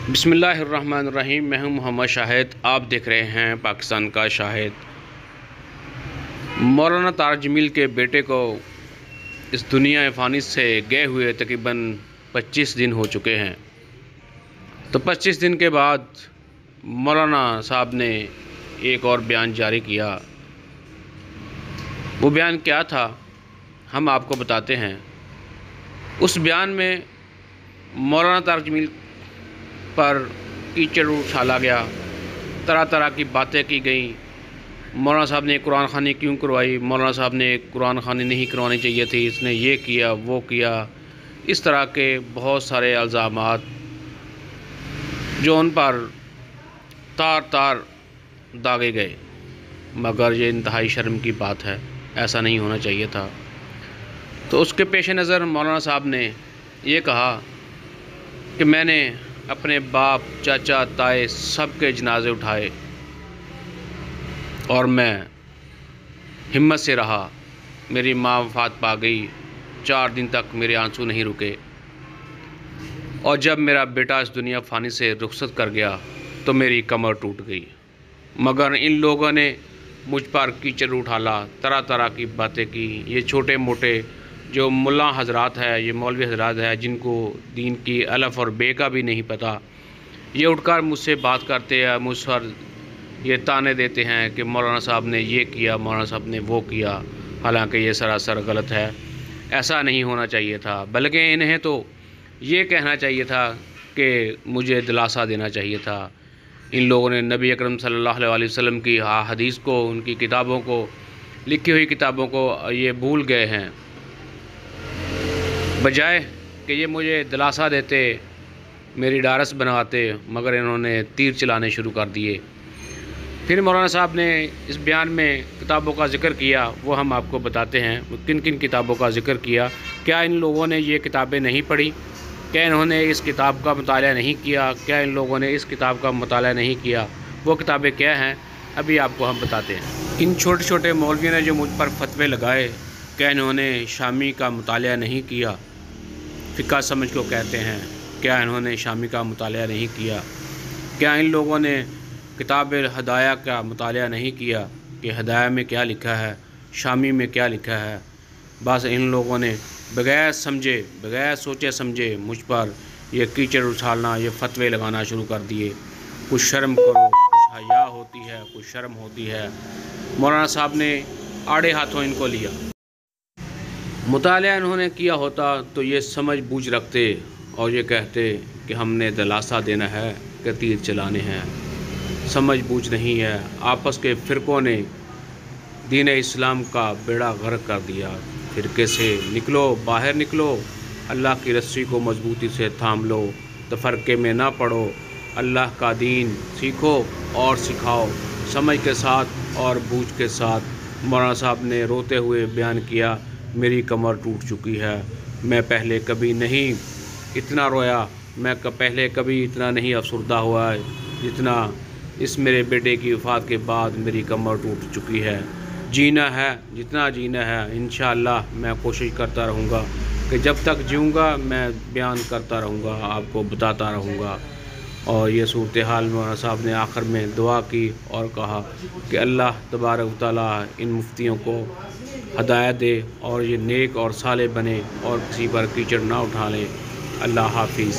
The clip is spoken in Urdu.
بسم اللہ الرحمن الرحیم۔ میں ہوں محمد شاہد، آپ دیکھ رہے ہیں پاکستان کا شاہد۔ مولانا طارق جمیل کے بیٹے کو اس دنیا فانی سے گئے ہوئے تقریباً 25 دن ہو چکے ہیں۔ تو 25 دن کے بعد مولانا صاحب نے ایک اور بیان جاری کیا۔ وہ بیان کیا تھا ہم آپ کو بتاتے ہیں۔ اس بیان میں مولانا طارق جمیل پر کیچڑ اچھالا گیا، طرح طرح کی باتیں کی گئیں۔ مولانا صاحب نے قرآن خوانی کیوں کروائی، مولانا صاحب نے قرآن خوانی نہیں کروانی چاہیے تھی، اس نے یہ کیا وہ کیا، اس طرح کے بہت سارے الزامات جو ان پر تار تار داغے گئے۔ مگر یہ انتہائی شرم کی بات ہے، ایسا نہیں ہونا چاہیے تھا۔ تو اس کے پیش نظر مولانا صاحب نے یہ کہا کہ میں نے اپنے باپ، چاچا، تائے سب کے جنازے اٹھائے اور میں ہمت سے رہا۔ میری ماں وفات پا گئی، 4 دن تک میرے آنسو نہیں رکے، اور جب میرا بیٹا اس دنیا فانی سے رخصت کر گیا تو میری کمر ٹوٹ گئی۔ مگر ان لوگوں نے مجھ پر کیچڑ اٹھالا، طرح طرح کی باتیں کی۔ یہ چھوٹے موٹے جو ملا حضرات ہے، یہ مولوی حضرات ہے، جن کو دین کی الف اور بے کا بھی نہیں پتہ، یہ اٹھ کر مجھ سے بات کرتے ہیں، مجھ پر یہ تانے دیتے ہیں کہ مولانا صاحب نے یہ کیا، مولانا صاحب نے وہ کیا، حالانکہ یہ سراسر غلط ہے۔ ایسا نہیں ہونا چاہیے تھا، بلکہ انہیں تو یہ کہنا چاہیے تھا کہ مجھے دلاسا دینا چاہیے تھا۔ ان لوگوں نے نبی اکرم صلی اللہ علیہ وسلم کی حدیث کو، ان کی کتابوں کو، لکھی ہوئی کتابوں کو یہ بھول گئے ہیں۔ بجائے کہ یہ مجھے دلاسا دیتے، میری ڈارس بنواتے، مگر انہوں نے تیر چلانے شروع کر دیے۔ پھر مولانا صاحب نے اس بیان میں کتابوں کا ذکر کیا، وہ ہم آپ کو بتاتے ہیں۔ کن کن کتابوں کا ذکر کیا؟ کیا ان لوگوں نے یہ کتابیں نہیں پڑھی؟ کیا انہوں نے اس کتاب کا مطالعہ نہیں کیا؟ کیا ان لوگوں نے اس کتاب کا مطالعہ نہیں کیا؟ وہ کتابیں کیا ہیں؟ ابھی آپ کو ہم بتاتے ہیں۔ ان چھوٹے چھوٹے مولویوں نے جو مجھ پر فتوے لگائے، کیا انہوں نے شامی کا مطالعہ نہیں کیا؟ فقہ سمجھ کو کہتے ہیں، کیا انہوں نے شامی کا مطالعہ نہیں کیا؟ کیا ان لوگوں نے کتاب ہدایہ کا مطالعہ نہیں کیا کہ ہدایہ میں کیا لکھا ہے، شامی میں کیا لکھا ہے؟ بس ان لوگوں نے بغیر سمجھے، بغیر سوچے سمجھے مجھ پر یہ کیچڑ اچھالنا، یہ فتوے لگانا شروع کر دیے۔ کچھ شرم کرو، کچھ حیا ہوتی ہے، کچھ شرم ہوتی ہے۔ مولانا صاحب نے آڑے ہاتھوں ان کو لیا۔ مطالعہ انہوں نے کیا ہوتا تو یہ سمجھ بوجھ رکھتے اور یہ کہتے کہ ہم نے دلاسا دینا ہے کہ تیر چلانے ہیں۔ سمجھ بوجھ نہیں ہے۔ آپس کے فرقوں نے دین اسلام کا بیڑا غرق کر دیا۔ فرقے سے نکلو، باہر نکلو، اللہ کی رسی کو مضبوطی سے تھام لو، تفرقے میں نہ پڑو، اللہ کا دین سیکھو اور سکھاؤ، سمجھ کے ساتھ اور بوجھ کے ساتھ۔ مولانا صاحب نے روتے ہوئے بیان کیا، میری کمر ٹوٹ چکی ہے، میں پہلے کبھی نہیں اتنا رویا، میں پہلے کبھی اتنا نہیں افسردہ ہوا جتنا اس میرے بیٹے کی وفات کے بعد میری کمر ٹوٹ چکی ہے۔ جینا ہے، جتنا جینا ہے، انشاءاللہ میں کوشش کرتا رہوں گا کہ جب تک جیوں گا میں بیان کرتا رہوں گا، آپ کو بتاتا رہوں گا۔ اور یہ صورتحال مولانا صاحب نے آخر میں دعا کی اور کہا کہ اللہ تبارک و تعالیٰ ان مفتیوں کو ہدایت دے اور یہ نیک اور صالح بنے اور کسی پر کیچڑ نہ اٹھا لیں۔ اللہ حافظ۔